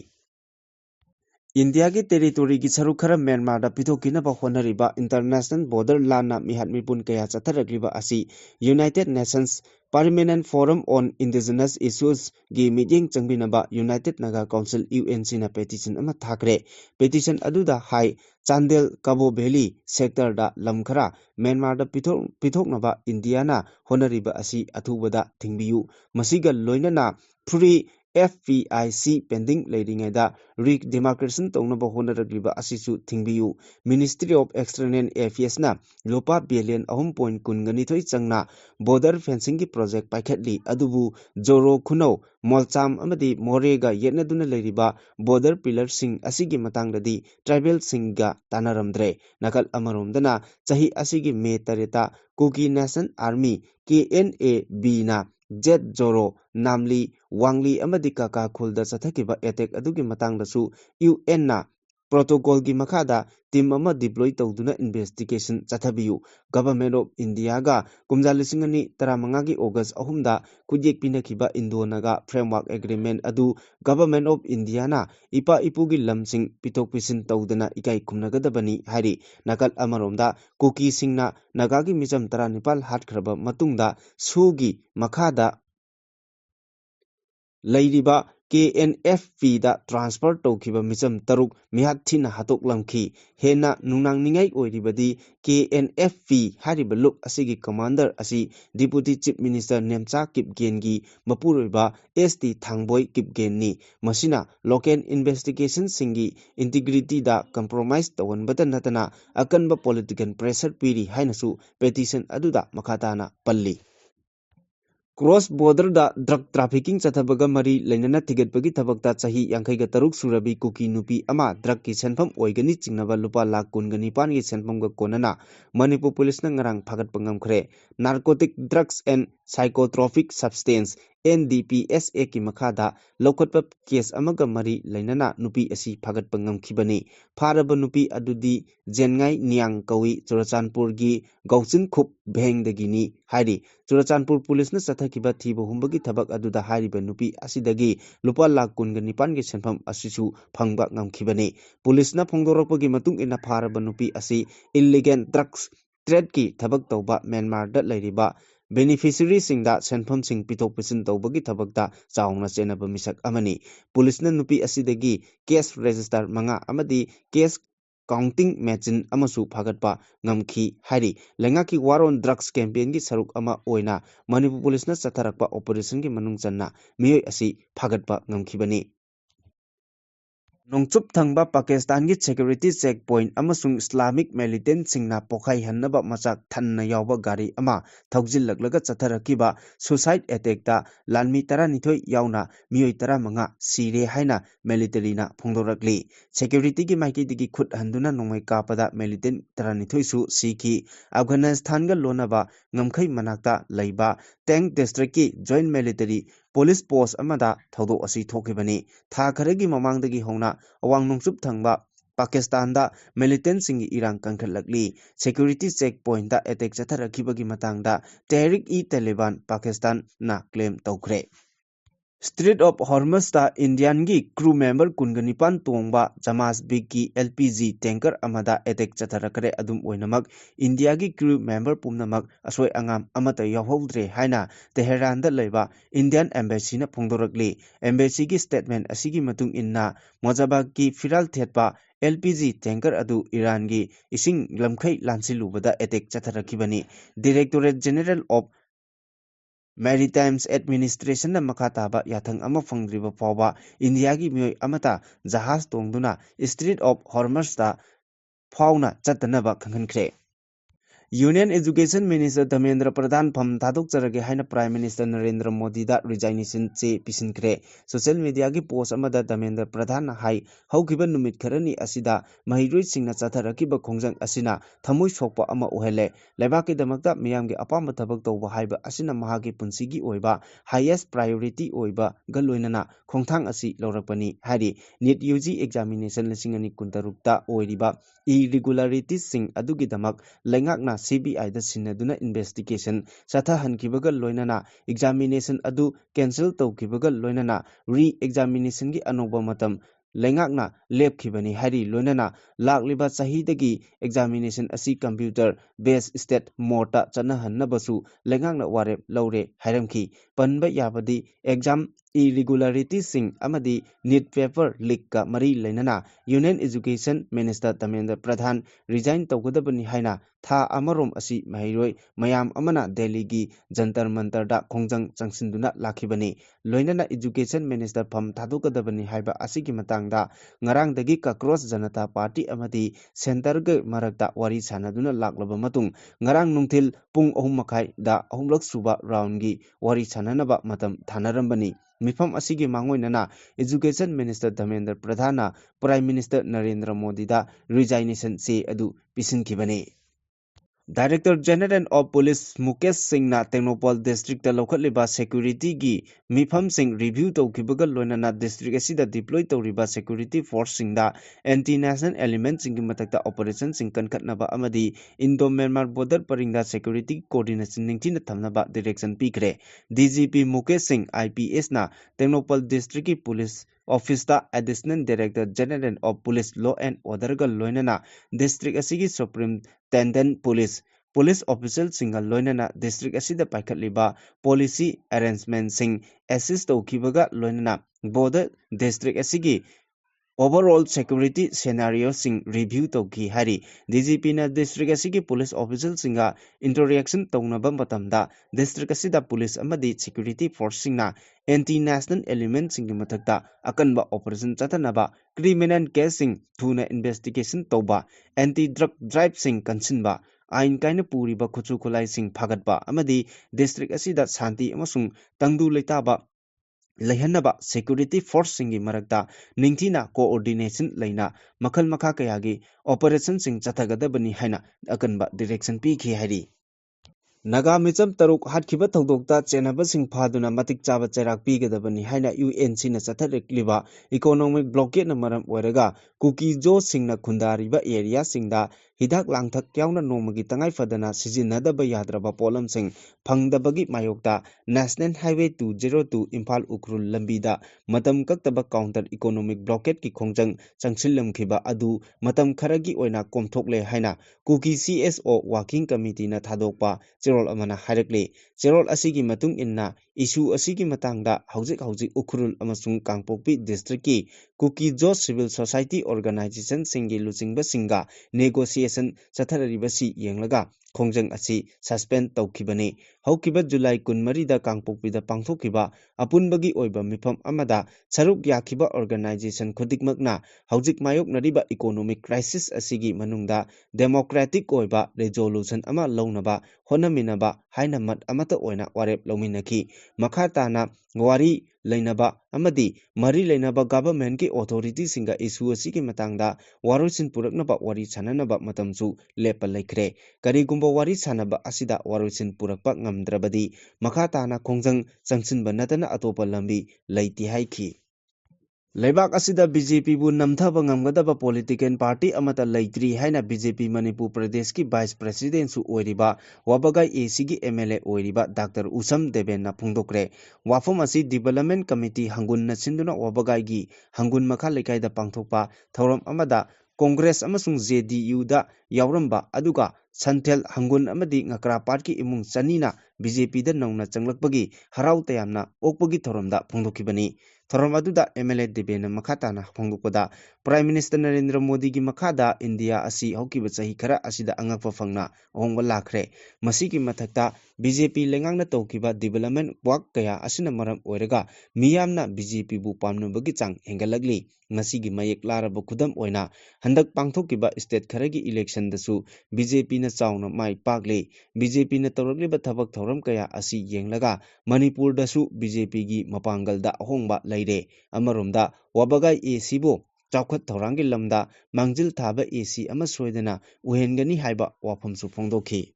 India ki territory ki saruk khara Myanmar da pithokina ba honariba international border lana mihat mipun kaya chatharagliba asi United Nations Permanent Forum on Indigenous Issues gi meeting changbinaba United Naga Council UNC na petition ama thakre petition aduda hai Chandel Cabo Valley sector da lamkhara Myanmar da pithoknaba India na honariba asi athubada thingbiyu masiga loinana free FPIC pending leading da redemarcation tawnaba honaragliba asisu thingbiyu Ministry of External Affairs na lopa billion 3.kunganithoi changna border fencing ki project paikhatli adubu Joro Khuno Molcham amadi Morega yetnaduna leiriba border pillar sing asigi matangdadi tribal singa tanaramdre nakal amaromdana chahi asigi me tareta Kuki Nation Army KNAB na Jet Joro Namli Wangli amadi Kaka Khulda chathakiba attack adugi matangdasu UN na protocol gi makhada team ama deploy tawduna investigation chathabiyu Government of India ga kumjalisingani taramanga gi August ahumda kujek pinakiba Indo-Naga framework agreement adu Government of India na ipa ipugi lamsing pitok pisin tawdana ikai khumnagadabani hari nakal amaromda Kuki singna Nagagi micham tara Nepal hatkraba matungda sugi makhada Lairiba KNFP da transfer taukiba micham taruk mihak thina hatok lamki hena nunang ningai oiribadi KNFP hariba luk asigi commander asi Deputy Chief Minister Nemcha Kipgengi mapuroiba ST Thangboy Kipgenni masina local investigation singi integrity da compromise tawanbata natana akanba political pressure piri hainasu petition aduda makatana palli Cross border da drug trafficking chathabaga mari lainana tigetbagi thabakta chahi yankhaiga taruk surabi kuki nupi ama drug ki senpham oigani chingnaba lupa lakh kungani pan gi senpham ga konana Manipur police na ngarang phagat pangam khre narcotic drugs and psychotropic substance NDPSA ki makhada lokotpa case amaga mari lainana nupi asi phagat pangam khibani pharaba nupi adudi Jengai Niang kawi Churachandpur gi Gauchin Khup Bhengdagini hairi Churachandpur police na sathakiba thiba humbagi thabak aduda hairiba nupi asidagi lupa lakh kunga nipan gi senpham asisu phangba ngamkhibani police na phongdorakpagi matung ina pharaba nupi asi illegal drugs trade ki thabak tawba Myanmar da lairiba beneficiary singda senpham sing pitok pisin tawbagi thabakta chaungna chenaba misak amani police na nupi asidagi case register manga amadi case counting machine amasu phagatpa ngamkhi hairi lengaki war on drugs campaign gi saruk ama oina Manipur police na chatharakpa operation gi manung channa miyoi asi phagatpa ngamkhibani Nongchup thangba Pakistan gi security checkpoint amasung Islamic militant singna pokhai hannaba machak thanna yawba gari ama thaujillaklaga chatharakiba suicide attack da lanmi 12 yauna miyoi 15 sire haina military na phongdorakli security gi maiki digi khut handuna nongmai kapada militant 12 su siki Afghanistan ga lonaba ngamkhai manakta leiba Tank district ki joint military police post amada thodo asi thokibani tha kharegi mamangdagi hona awang nongchup thangba Pakistan da militant singi irang kankhatlakli security checkpoint da attack chatharakibagi matangda Tehrik-e-Taliban Pakistan na claim tawkhre Strait of Hormuz da Indian gi crew member kungani-pan tongba Jamaz Big ki LPG tanker amada attack chatharakre adum oinamak India gi crew member pumnamak asoi angam amata yawhodre haina Tehran da leiba Indian embassy na phongdorakli embassy gi statement asigi matung inna Mojabak gi firal thetpa LPG tanker adu Iran gi ising lamkhai lansilubada attack chatharakibani Directorate General of Maritime Administration na makataba yathang ama phangdriba pawba India gi miyoi amata jahaz tongduna Strait of Hormuz da phawna chatanaba khanghankhre Union Education Minister Dharmendra Pradhan pham thadok charage haina Prime Minister Narendra Modi da resignation che pisinkre social media gi post amada Dharmendra Pradhan hai haukiba numit kharani asida mahiroi singna chatharakiba khongjang asina thamoi sokpa ama ohele lebaki damakta miyam gi apamba thabak tawba haiba asina mahagi punsigi oiba highest priority oiba galoinana khongthang asi lorakpani hari NEET UG examination lesingani kuntarukta oiriba irregularities sing adugi damak lengakna CBI da sinaduna investigation satha hankibaga loinana examination adu cancel tawkibaga loinana re-examination gi anoba matam lengakna lepkhibani hari loinana lakliba chahidagi examination asi computer based state mota chana hannabasu lengakna warep laure hairamki panba yabadi exam irregularities sing amadi NEET paper leak ka mari lainana Union Education Minister Dharmendra Pradhan resign tawgadabani haina tha amarom asi mahiroi mayam amana Delhi gi Jantar Mantar da khongjang changsinduna lakhibani loinana Education Minister pham thadokadabani haiba asigi matangda ngarangdagi Cockroach Janata Party amadi center ge marakta wari sanaduna laklaba matung ngarang nungthil pung 3:30 da 3 suba round gi wari sananaba matam thanarambani Mifam asigi mangoinana Education Minister Dharmendra Pradhan Prime Minister Narendra Modi da resignation che adu pisinkibani Director General of Police Mukesh Singh na Technopal District ta lokhatliba security gi mifam sing review tawkibaga loinana district asida deploy tawriba security force singda anti-national elements sing matakta operation sing kankhatnaba amadi Indo-Myanmar border paringda security coordination ningthina thamnaba direction pikre DGP Mukesh Singh IPS na Technopal District ki police office da Additional Director General of Police Law and Order ga loinana district asigi Supreme Tendent Police police official singa loinana district asida paikhatliba policy arrangement sing assist tawkibaga loinana border district asigi overall security scenario sing review tawki hari DGP na district asigi police official singa interaction tawnaba matamda district asida police amadi security force singna anti national element sing mathakta akanba operation chatanaba criminal case sing thuna investigation tawba anti drug drive sing kansinba ain kaina puriba khuchu khulai sing phagatba amadi district asida shanti amasung tangdu leitaba Lehanaba security force singi marakta ningthina coordination leina makhal makha kayagi operation sing chathagadabani haina akanba direction pi khi hari Naga micham taruk hatkiba thodokta chenaba sing phaduna matik chaba cherak pigadabani haina UNC na chatharekliba economic blockade na maram oiraga kuki jo singna khundariba area singda hidak langthak yauna nomagi tangai fadana sizinadaba yadraba polam sing phangdabagi mayokta National Highway 202 Imphal Ukrul lambida matam kaktaba counter economic blockade ki khongjang changsillamkhiba adu matam kharagi oina komthokle haina kuki CSO working committee na thadokpa Cherol amana harakle Cherol asigi matung inna issue asigi matangda hauzik ukrul amasung kangpokpi district ki kuki jo civil society organization singi luchingba singa negotiation chathararibasi yenglaga khongjang asi suspend tawkhibani haukiba July 13 da kangpokpida pangthokkiba apunbagi oiba mifam amada charuk yakhiba organization khudikmakna hauzik mayok nariba economic crisis asigi manungda democratic oiba resolution ama launaba honaminaba haina mat amata oina warep lauminaki makhatana wari leinaba amadi mari leinaba government ki authority singa issue asigi matangda waroisin puraknaba wari sananaba matamsu lepa laikre karigumba wari sanaba asida waroisin purakpa ngamdrabadi makhatana khongjang changsinba natana atopa lambi leiti haiki Leibak asida BJP bu namthaba ngamgadaba political party amata leitri haina BJP Manipur Pradesh ki vice president su oiriba wabagai AC gi MLA oiriba Dr. Usam Deben na phungdokre wafom asi development committee hangun na sinduna wabagai gi hangun makha lekai da pangthokpa thoram amada Congress amasung JDU da yauramba aduga Santhel hangun amadi ngakra party ki imung chanina BJP da nongna changlakpagi harau tayamna okpagi thoramda phungdokibani Thoram aduda MLA Debena makhatana phongdokpada Prime Minister Narendra Modi gi makhada India asi haukiba chahi khara asida angakpa phangna ahongba lakhre masigi mathakta BJP lengangna tawkiba development work kaya asina maram oiraga miyamna BJP bu pamnabagi chang hengalagli ngasigi mayek laraba khudam oina handak pangthokiba state kharagi election dasu BJP na chawna mai pakle BJP na tawragliba thabak thoram kaya asi yenglaga Manipur dasu BJP gi mapangal da ahongba laire amaromda wabagai AC bo chawkhat thorangi lamda mangjil thaba AC ama soidana uhengani haiba wafamsu phongdokhi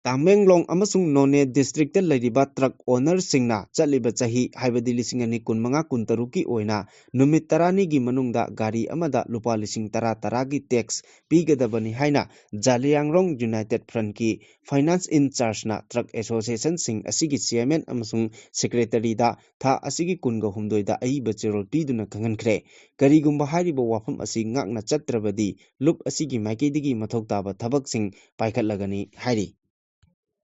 Tamenglong amasung None district ta lariba truck owner singna chaliba chahi haibadi lising ani kunmanga kuntaruki oina numit tarani gi manungda gari amada lupa lising tara gi tax pigadabani haina Jaliangrong United Front ki finance in charge na truck association sing asigi chairman amasung secretary da tha asigi kunga humdoi da aiba cherol piduna kangankhre karigumba hairiba wafam asi ngakna chatrabadi lup asigi maikidigi mathokta ba thabak sing paikhatlagani hairi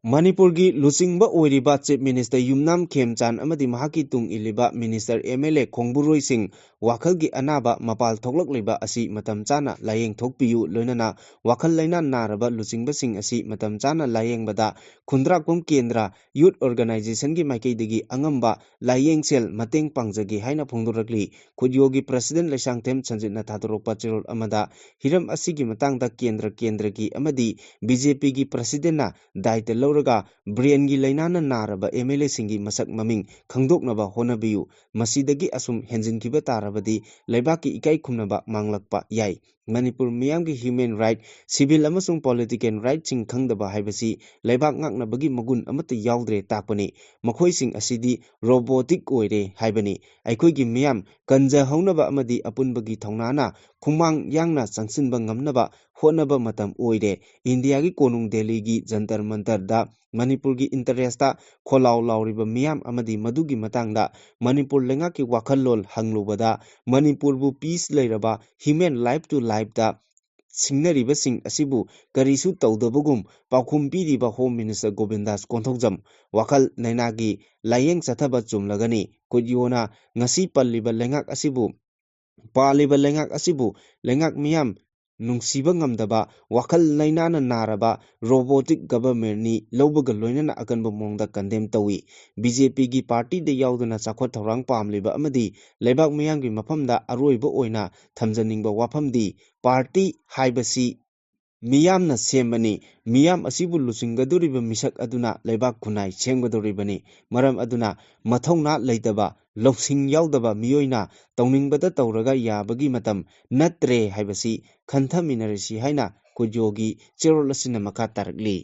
Manipur gi Luchingba oiriba Chief Minister Yumnam Khemchan amadi mahaki tung iliba Minister MLA Khongburoi Singh wakhal gi anaba mapal thoklak leba asi matam chana layeng thokpiyu loinana wakhal laina naraba Luchingba Singh asi matam chana layeng bada Khundrakom Kendra Youth Organization gi maikei digi angamba layeng sel mateng pangjagi haina phongdorakli khudyogi President Lesangthem Sanjitna Thatorokpa Cherol amada hiram asigi matangda kendra gi amadi BJP gi President na daita raga brain gi lainana naraba MLA singi masak maming khangdoknaba honabiyu masidagi asum henjinkiba tarabadi leibaki ikai khumnaba manglakpa yai Manipur miyamgi human right civil amasung political right sing khangdaba haibasi leibak ngaknabagi magun amata yaudre takpani makhoi sing asidi robotic oire haibani aikoigi miyam kanja haunaba amadi apunbagi thaunana khumang yangna changsinba ngamnaba honaba matam oire India gi konung Delhi gi jantar mantar da Manipur gi interest ta kholaw lawriba miyam amadi madugi matangda Manipur lenga ki wakhallol hanglubada Manipur bu peace leiraba human life to life da ꯁꯤꯡꯅꯔꯤꯕꯁꯤꯡ ꯑꯁꯤꯕꯨ ꯀꯔꯤꯁꯨ ꯇꯧꯗꯕꯒꯨꯝ ꯄꯥꯎꯈꯨꯝ ꯄꯤꯔꯤꯕ home minister ꯒꯣꯕꯤꯟꯗꯥꯁ Konthoujam ꯋꯥꯈꯜ ꯂꯩꯅꯥꯒꯤ ꯂꯥꯏꯌꯦꯡ ꯆꯠꯊꯕ ꯆꯨꯝꯂꯒꯅꯤ ꯀꯨꯠꯌꯣꯅ ꯉꯁꯤ ꯄꯜꯂꯤꯕ ꯂꯩꯉꯥꯛ ꯑꯁꯤꯕꯨ ꯄꯥꯜꯂꯤꯕ ꯂꯩꯉꯥꯛ ꯑꯁꯤꯕꯨ ꯂꯩꯉꯥꯛ ꯃꯤꯌꯥꯝ ꯅꯨꯡꯁꯤꯕ ꯉꯝꯗꯕ ꯋꯥꯈꯜ ꯂꯩꯅꯥꯅ ꯅꯥꯔꯕ ꯔꯣꯕꯣꯇꯤꯛ ꯒꯕꯔꯟꯃꯦꯟꯠꯅꯤ ꯂꯧꯕꯒ ꯂꯣꯏꯅꯅ ꯑꯀꯟꯕ ꯃꯑꯣꯡꯗ ꯀꯟꯗꯦꯝ ꯇꯧꯏ ꯕꯤꯖꯦꯄꯤꯒꯤ ꯄꯥꯔꯇꯤꯗ ꯌꯥꯎꯗꯨꯅ ꯆꯥꯎꯈꯠ ꯊꯧꯔꯥꯡ ꯄꯥꯝꯂꯤꯕ ꯑꯃꯗꯤ ꯂꯩꯕꯥꯛ ꯃꯤꯌꯥꯝꯒꯤ ꯃꯐꯝꯗ ꯑꯔꯣꯏꯕ ꯑꯣꯏꯅ ꯊꯝꯖꯅꯤꯡꯕ ꯋꯥꯐꯝꯗꯤ ꯄꯥꯔꯇꯤ ꯍꯥꯏꯕꯁꯤ ꯃꯤꯌꯥꯝꯅ ꯁꯦꯝꯕꯅꯤ ꯃꯤꯌꯥꯝ ꯑꯁꯤꯕꯨ ꯂꯨꯆꯤꯡꯒꯗꯧꯔꯤꯕ ꯃꯤꯁꯛ ꯑꯗꯨꯅ ꯂꯩꯕꯥꯛ ꯈꯨꯟꯅꯥꯏ ꯁꯦꯝꯒꯗꯧꯔꯤꯕꯅꯤ ꯃꯔꯝ ꯑꯗꯨꯅ ꯃꯊꯧꯅꯥ ꯂꯩꯇꯕ ꯂꯧꯁꯤꯡ ꯌꯥꯎꯗꯕ ꯃꯤꯑꯣꯏꯅ ꯇꯧꯅꯤꯡꯕꯗ ꯇꯧꯔꯒ ꯌꯥꯕꯒꯤ ꯃꯇꯝ ꯅꯠꯇ꯭ꯔꯦ ꯍꯥꯏꯕꯁꯤ ꯈꯟꯊꯃꯤꯟꯅꯔꯁꯤ ꯍꯥꯏꯅ ꯀꯨꯠꯌꯣꯒꯤ ꯆꯦꯔꯣꯜ ꯑꯁꯤꯅ ꯃꯈꯥ ꯇꯥꯔꯛꯂꯤ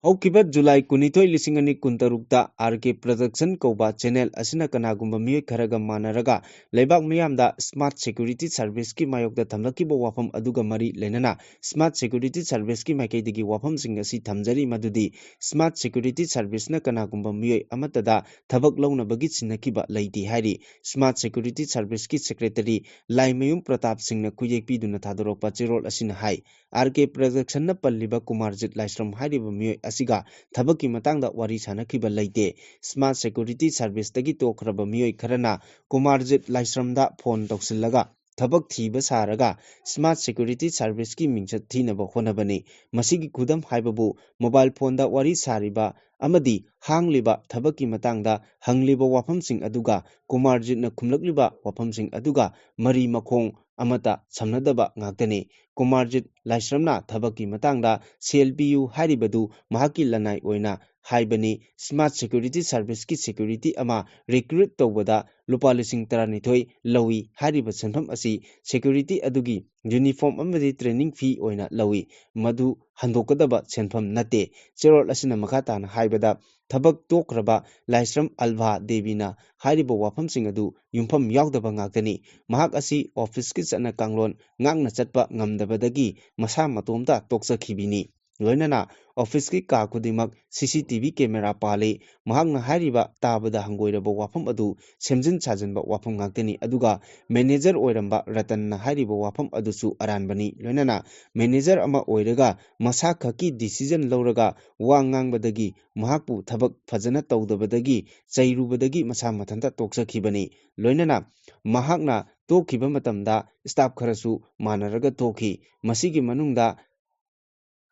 ꯍꯧꯈꯤꯕ ꯖꯨꯂꯥꯏ 12, 2026ꯇ ꯑꯥꯔ.ꯀꯦ ꯄ꯭ꯔꯗꯛꯁꯟ ꯀꯧꯕ ꯆꯦꯅꯦꯜ ꯑꯁꯤꯅ ꯀꯅꯥꯒꯨꯝꯕ ꯃꯤꯑꯣꯏ ꯈꯔꯒ ꯃꯥꯟꯅꯔꯒ ꯂꯩꯕꯥꯛ ꯃꯤꯌꯥꯝꯗ ꯁ꯭ꯃꯥꯔꯠ ꯁꯦꯀ꯭ꯌꯨꯔꯤꯇꯤ ꯁꯔꯚꯤꯁꯀꯤ ꯃꯥꯌꯣꯛꯇ ꯊꯝꯂꯛꯈꯤꯕ ꯋꯥꯐꯝ ꯑꯗꯨꯒ ꯃꯔꯤ ꯂꯩꯅꯅ ꯁ꯭ꯃꯥꯔꯠ ꯁꯦꯀ꯭ꯌꯨꯔꯤꯇꯤ ꯁꯔꯚꯤꯁꯀꯤ ꯃꯥꯏꯀꯩꯗꯒꯤ ꯋꯥꯐꯝꯁꯤꯡ ꯑꯁꯤ ꯊꯝꯖꯔꯤ ꯃꯗꯨꯗꯤ ꯁ꯭ꯃꯥꯔꯠ ꯁꯦꯀ꯭ꯌꯨꯔꯤꯇꯤ ꯁꯔꯚꯤꯁꯅ ꯀꯅꯥꯒꯨꯝꯕ ꯃꯤꯑꯣꯏ ꯑꯃꯠꯇꯗ ꯊꯕꯛ ꯂꯧꯅꯕꯒꯤ ꯆꯤꯡꯅꯈꯤꯕ ꯂꯩꯇꯦ ꯍꯥꯏꯔꯤ ꯁ꯭ꯃꯥꯔꯠ ꯁꯦꯀ꯭ꯌꯨꯔꯤꯇꯤ ꯁꯔꯚꯤꯁꯀꯤ ꯁꯦꯀ꯭ꯔꯦꯇꯔꯤ ꯂꯥꯏꯃꯌꯨꯝ ꯄ꯭ꯔꯇꯥꯞ ꯁꯤꯡꯅ ꯈꯨꯌꯦꯛ ꯄꯤꯗꯨꯅ ꯊꯥꯗꯣꯔꯛꯄ ꯆꯦꯔꯣꯜ ꯑꯁꯤꯅ ꯍꯥꯏ ꯑꯥꯔ.ꯀꯦ ꯄ꯭ꯔꯗꯛꯁꯟꯅ ꯄꯜꯂꯤꯕ ꯀꯨꯃꯥꯔꯖꯤꯠ ꯂꯥꯏꯁ꯭ꯔꯝ ꯍꯥꯏꯔꯤꯕ ꯃꯤꯑꯣꯏ ꯑꯁꯤꯒ ꯊꯕꯛꯀꯤ ꯃꯇꯥꯡꯗ ꯋꯥꯔꯤ ꯁꯥꯅꯈꯤꯕ ꯂꯩꯇꯦ ꯁ꯭ꯃꯥꯔꯠ ꯁꯦꯀ꯭ꯌꯨꯔꯤꯇꯤ ꯁꯔꯚꯤꯁꯇꯒꯤ ꯇꯣꯛꯈ꯭ꯔꯕ ꯃꯤꯑꯣꯏ ꯈꯔꯅ ꯀꯨꯃꯥꯔꯖꯤꯠ ꯂꯥꯏꯁ꯭ꯔꯝꯗ ꯐꯣꯟ ꯇꯧꯁꯤꯜꯂꯒ ꯊꯕꯛ ꯊꯤꯕ ꯁꯥꯔꯒ ꯁ꯭ꯃꯥꯔꯠ ꯁꯦꯀ꯭ꯌꯨꯔꯤꯇꯤ ꯁꯔꯚꯤꯁꯀꯤ ꯃꯤꯡꯆꯠ ꯊꯤꯅꯕ ꯍꯣꯠꯅꯕꯅꯤ ꯃꯁꯤꯒꯤ ꯈꯨꯗꯝ ꯍꯥꯏꯕꯕꯨ ꯃꯣꯕꯥꯏꯜ ꯐꯣꯟꯗ ꯋꯥꯔꯤ ꯁꯥꯔꯤꯕ ꯑꯃꯗꯤ ꯍꯥꯡꯂꯤꯕ ꯊꯕꯛꯀꯤ ꯃꯇꯥꯡꯗ ꯍꯪꯂꯤꯕ ꯋꯥꯐꯝꯁꯤꯡ ꯑꯗꯨꯒ ꯀꯨꯃꯥꯔꯖꯤꯠꯅ ꯈꯨꯝꯂꯛꯂꯤꯕ ꯋꯥꯐꯝꯁꯤꯡ ꯑꯗꯨꯒ ꯃꯔꯤ ꯃꯈꯣꯡ ꯑꯃꯠꯇ ꯁꯝꯅꯗꯕ ꯉꯥꯛꯇꯅꯤ ꯀꯨꯃꯥꯔꯖꯤꯠ ꯂꯥꯏꯁ꯭ꯔꯝꯅ ꯊꯕꯛꯀꯤ ꯃꯇꯥꯡꯗ ꯁꯦꯜ ꯄꯤꯌꯨ ꯍꯥꯏꯔꯤꯕꯗꯨ ꯃꯍꯥꯛꯀꯤ ꯂꯅꯥꯏ ꯑꯣꯏꯅ ꯍꯥꯏꯕꯅꯤ ꯁ꯭ꯃꯥꯔꯠ ꯁꯦꯀ꯭ꯌꯨꯔꯤꯇꯤ ꯁꯔꯚꯤꯁꯀꯤ ꯁꯦꯀ꯭ꯌꯨꯔꯤꯇꯤ ꯑꯃ ꯔꯤꯀ꯭ꯔꯨꯠ ꯇꯧꯕꯗ ꯂꯨꯄꯥ 12,000 ꯂꯧꯏ ꯍꯥꯏꯔꯤꯕ ꯁꯦꯟꯐꯝ ꯑꯁꯤ ꯁꯦꯀ꯭ꯌꯨꯔꯤꯇꯤ ꯑꯗꯨꯒꯤ ꯌꯨꯅꯤꯐꯣꯔꯝ ꯑꯃꯗꯤ ꯇ꯭ꯔꯦꯅꯤꯡ ꯐꯤ ꯑꯣꯏꯅ ꯂꯧꯏ ꯃꯗꯨ ꯍꯟꯗꯣꯛꯀꯗꯕ ꯁꯦꯟꯐꯝ ꯅꯠꯇꯦ ꯆꯦꯔꯣꯜ ꯑꯁꯤꯅ ꯃꯈꯥ ꯇꯥꯅ ꯍꯥꯏꯕꯗ ꯊꯕꯛ ꯇꯣꯛꯈ꯭ꯔꯕ ꯂꯥꯏꯁ꯭ꯔꯝ ꯑꯜꯚꯥ ꯗꯦꯕꯤꯅ ꯍꯥꯏꯔꯤꯕ ꯋꯥꯐꯝꯁꯤꯡ ꯑꯗꯨ ꯌꯨꯝꯐꯝ ꯌꯥꯎꯗꯕ ꯉꯥꯛꯇꯅꯤ ꯃꯍꯥꯛ ꯑꯁꯤ ꯑꯣꯐꯤꯁꯀꯤ ꯆꯠꯅ ꯀꯥꯡꯂꯣꯟ ꯉꯥꯛꯅ ꯆꯠꯄ ꯉꯝꯗꯕꯗꯒꯤ ꯃꯁꯥ ꯃꯇꯣꯝꯇ ꯇꯣꯛꯆꯈꯤꯕꯅꯤ ꯂꯣꯏꯅꯅ ꯑꯣꯐꯤꯁꯀꯤ ꯀꯥ ꯈꯨꯗꯤꯡꯃꯛ ꯁꯤꯁꯤꯇꯤꯚꯤ ꯀꯦꯃꯦꯔꯥ ꯄꯥꯜꯂꯤ ꯃꯍꯥꯛꯅ ꯍꯥꯏꯔꯤꯕ ꯇꯥꯕꯗ ꯍꯪꯒꯣꯏꯔꯕ ꯋꯥꯐꯝ ꯑꯗꯨ ꯁꯦꯝꯖꯤꯟ ꯁꯥꯖꯤꯟꯕ ꯋꯥꯐꯝ ꯉꯥꯛꯇꯅꯤ ꯑꯗꯨꯒ ꯃꯦꯅꯦꯖꯔ ꯑꯣꯏꯔꯝꯕ ꯔꯇꯟꯅ ꯍꯥꯏꯔꯤꯕ ꯋꯥꯐꯝ ꯑꯗꯨꯁꯨ ꯑꯔꯥꯟꯕꯅꯤ ꯂꯣꯏꯅꯅ ꯃꯦꯅꯦꯖꯔ ꯑꯃ ꯑꯣꯏꯔꯒ ꯃꯁꯥ ꯈꯛꯀꯤ ꯗꯤꯁꯤꯖꯟ ꯂꯧꯔꯒ ꯋꯥ ꯉꯥꯡꯕꯗꯒꯤ ꯃꯍꯥꯛꯄꯨ ꯊꯕꯛ ꯐꯖꯅ ꯇꯧꯗꯕꯗꯒꯤ ꯆꯩꯔꯨꯕꯗꯒꯤ ꯃꯁꯥ ꯃꯊꯟꯇ ꯇꯣꯛꯆꯈꯤꯕꯅꯤ ꯂꯣꯏꯅꯅ ꯃꯍꯥꯛꯅ ꯇꯣꯛꯈꯤꯕ ꯃꯇꯝꯗ ꯁ꯭ꯇꯥꯐ ꯈꯔꯁꯨ ꯃꯥꯟꯅꯔꯒ ꯇꯣꯛꯈꯤ ꯃꯁꯤꯒꯤ ꯃꯅꯨꯡꯗ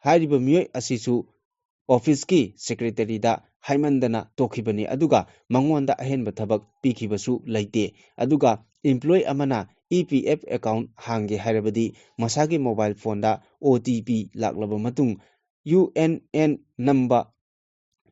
ꯍꯥꯏꯔꯤꯕ ꯃꯤꯑꯣꯏ ꯑꯁꯤꯁꯨ ꯑꯣꯐꯤꯁꯀꯤ ꯁꯦꯀ꯭ꯔꯦꯇꯔꯤꯗ ꯍꯥꯏꯃꯟꯗꯅ ꯇꯣꯛꯈꯤꯕꯅꯤ ꯑꯗꯨꯒ ꯃꯉꯣꯟꯗ ꯑꯍꯦꯟꯕ ꯊꯕꯛ ꯄꯤꯈꯤꯕꯁꯨ ꯂꯩꯇꯦ ꯑꯗꯨꯒ ꯏꯝꯄ꯭ꯂꯣꯌꯤ ꯑꯃꯅ ꯏ.ꯄꯤ.ꯑꯦꯐ ꯑꯦꯀꯥꯎꯟꯠ ꯍꯥꯡꯒꯦ ꯍꯥꯏꯔꯕꯗꯤ ꯃꯁꯥꯒꯤ ꯃꯣꯕꯥꯏꯜ ꯐꯣꯟꯗ OTP ꯂꯥꯛꯂꯕ ꯃꯇꯨꯡ UNN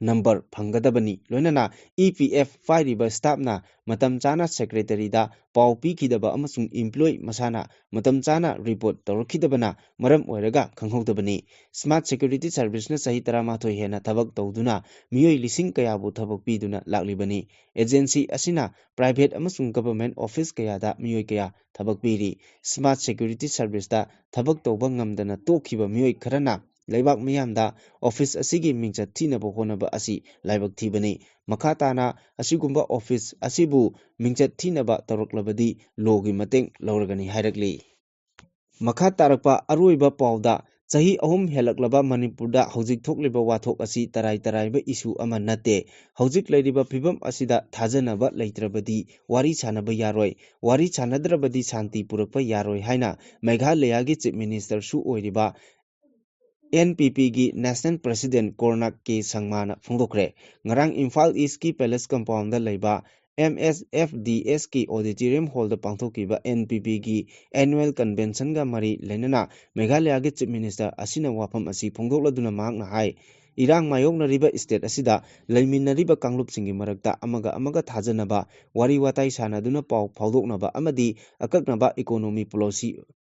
ꯅꯝꯕꯔ ꯐꯪꯒꯗꯕꯅꯤ ꯂꯣꯏꯅꯅ EPF ꯄꯥꯏꯔꯤꯕ ꯁ꯭ꯇꯥꯐꯅ ꯃꯇꯝ ꯆꯥꯅ ꯁꯦꯀ꯭ꯔꯦꯇꯔꯤꯗ ꯄꯥꯎ ꯄꯤꯈꯤꯗꯕ ꯑꯃꯁꯨꯡ ꯏꯝꯄ꯭ꯂꯣꯌꯤ ꯃꯁꯥꯅ ꯃꯇꯝ ꯆꯥꯅ ꯔꯤꯄꯣꯔꯠ ꯇꯧꯔꯛꯈꯤꯗꯕꯅ ꯃꯔꯝ ꯑꯣꯏꯔꯒ ꯈꯪꯍꯧꯗꯕꯅꯤ ꯁ꯭ꯃꯥꯔꯠ ꯁꯦꯀ꯭ꯌꯨꯔꯤꯇꯤ ꯁꯔꯚꯤꯁꯅ ꯆꯍꯤ 12 ꯍꯦꯟꯅ ꯊꯕꯛ ꯇꯧꯗꯨꯅ ꯃꯤꯑꯣꯏ ꯂꯤꯁꯤꯡ ꯀꯌꯥꯕꯨ ꯊꯕꯛ ꯄꯤꯗꯨꯅ ꯂꯥꯛꯂꯤꯕꯅꯤ ꯑꯦꯖꯦꯟꯁꯤ ꯑꯁꯤꯅ ꯄ꯭ꯔꯥꯏꯚꯦꯠ ꯑꯃꯁꯨꯡ ꯒꯚꯔꯟꯃꯦꯟꯠ ꯑꯣꯐꯤꯁ ꯀꯌꯥꯗ ꯃꯤꯑꯣꯏ ꯀꯌꯥ ꯊꯕꯛ ꯄꯤꯔꯤ ꯁ꯭ꯃꯥꯔꯠ ꯁꯦꯀ꯭ꯌꯨꯔꯤꯇꯤ ꯁꯔꯚꯤꯁꯇ ꯊꯕꯛ ꯇꯧꯕ ꯉꯝꯗꯅ ꯇꯣꯛꯈꯤꯕ ꯃꯤꯑꯣꯏ ꯈꯔꯅ ꯂꯩꯕꯥꯛ ꯃꯤꯌꯥꯝꯗ ꯑꯣꯐꯤꯁ ꯑꯁꯤꯒꯤ ꯃꯤꯡꯆꯠ ꯊꯤꯅꯕ ꯍꯣꯠꯅꯕ ꯑꯁꯤ ꯂꯥꯏꯕꯛ ꯊꯤꯕꯅꯤ ꯃꯈꯥ ꯇꯥꯅ ꯑꯁꯤꯒꯨꯝꯕ ꯑꯣꯐꯤꯁ ꯑꯁꯤꯕꯨ ꯃꯤꯡꯆꯠ ꯊꯤꯅꯕ ꯇꯧꯔꯛꯂꯕꯗꯤ ꯂꯣꯒꯤ ꯃꯇꯦꯡ ꯂꯧꯔꯒꯅꯤ ꯍꯥꯏꯔꯛꯂꯤ ꯃꯈꯥ ꯇꯥꯔꯛꯄ ꯑꯔꯣꯏꯕ ꯄꯥꯎꯗ ꯆꯍꯤ 3 ꯍꯦꯜꯂꯛꯂꯕ ꯃꯅꯤꯄꯨꯔꯗ ꯍꯧꯖꯤꯛ ꯊꯣꯛꯂꯤꯕ ꯋꯥꯊꯣꯛ ꯑꯁꯤ ꯇꯔꯥꯏ ꯇꯔꯥꯏꯕ ꯏꯁꯨ ꯑꯃ ꯅꯠꯇꯦ ꯍꯧꯖꯤꯛ ꯂꯩꯔꯤꯕ ꯐꯤꯚꯝ ꯑꯁꯤꯗ ꯊꯥꯖꯅꯕ ꯂꯩꯇ꯭ꯔꯕꯗꯤ ꯋꯥꯔꯤ ꯁꯥꯅꯕ ꯌꯥꯔꯣꯏ ꯋꯥꯔꯤ ꯁꯥꯅꯗ꯭ꯔꯕꯗꯤ ꯁꯥꯟꯇꯤ ꯄꯨꯔꯛꯄ ꯌꯥꯔꯣꯏ ꯍꯥꯏꯅ ꯃꯦꯘꯥꯂꯌꯥꯒꯤ ꯆꯤꯞ ꯃꯤꯅꯤꯁꯇꯔꯁꯨ ꯑꯣꯏꯔꯤꯕ NPPꯒꯤ ꯅꯦꯁꯅꯦꯜ ꯄ꯭ꯔꯁꯤꯗꯦꯟꯠ ꯀꯣꯔꯅꯥꯛ ꯀꯦ ꯁꯪꯃꯥꯅ ꯐꯣꯡꯗꯣꯛꯈ꯭ꯔꯦ ꯉꯔꯥꯡ ꯏꯝꯐꯥꯜ ꯏꯁꯀꯤ ꯄꯦꯂꯦꯁ ꯀꯝꯄꯥꯎꯟꯗ ꯂꯩꯕ MSFDSꯀꯤ ꯑꯣꯗꯤꯇꯣꯔꯤꯌꯝ ꯍꯣꯜꯗ ꯄꯥꯡꯊꯣꯛꯈꯤꯕ NPPꯒꯤ ꯑꯦꯅꯨꯑꯦꯜ ꯀꯟꯚꯦꯟꯁꯟꯒ ꯃꯔꯤ ꯂꯩꯅꯅ ꯃꯦꯘꯥꯂꯌꯥꯒꯤ ꯆꯤꯞ ꯃꯤꯅꯤꯁꯇꯔ ꯑꯁꯤꯅ ꯋꯥꯐꯝ ꯑꯁꯤ ꯐꯣꯡꯗꯣꯛꯂꯗꯨꯅ ꯃꯍꯥꯛꯅ ꯍꯥꯏ ꯏꯔꯥꯡ ꯃꯥꯌꯣꯛꯅꯔꯤꯕ ꯁ꯭ꯇꯦꯠ ꯑꯁꯤꯗ ꯂꯩꯃꯤꯟꯅꯔꯤꯕ ꯀꯥꯡꯂꯨꯞꯁꯤꯡꯒꯤ ꯃꯔꯛꯇ ꯑꯃꯒ ꯑꯃꯒ ꯊꯥꯖꯅꯕ ꯋꯥꯔꯤ ꯋꯥꯇꯥꯏ ꯁꯥꯅꯗꯨꯅ ꯄꯥꯎ ꯐꯥꯎꯗꯣꯛꯅꯕ ꯑꯃꯗꯤ ꯑꯀꯛꯅꯕ ꯏꯀꯣꯅꯣꯃꯤ